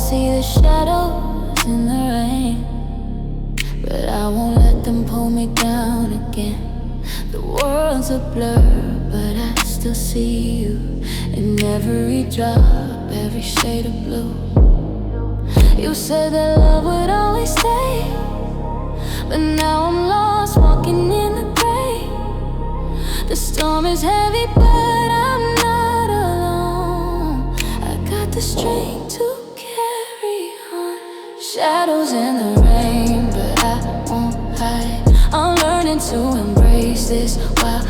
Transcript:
see the shadows in the rain, but I won't let them pull me down again. The world's a blur, but I still see you in every drop, every shade of blue. You said that love would always stay, but now I'm lost, walking in the gray. The storm is heavy, but I'm not alone. I got the strength to carry on. Shadows in the rain, but I won't hide. I'm learning to embrace this while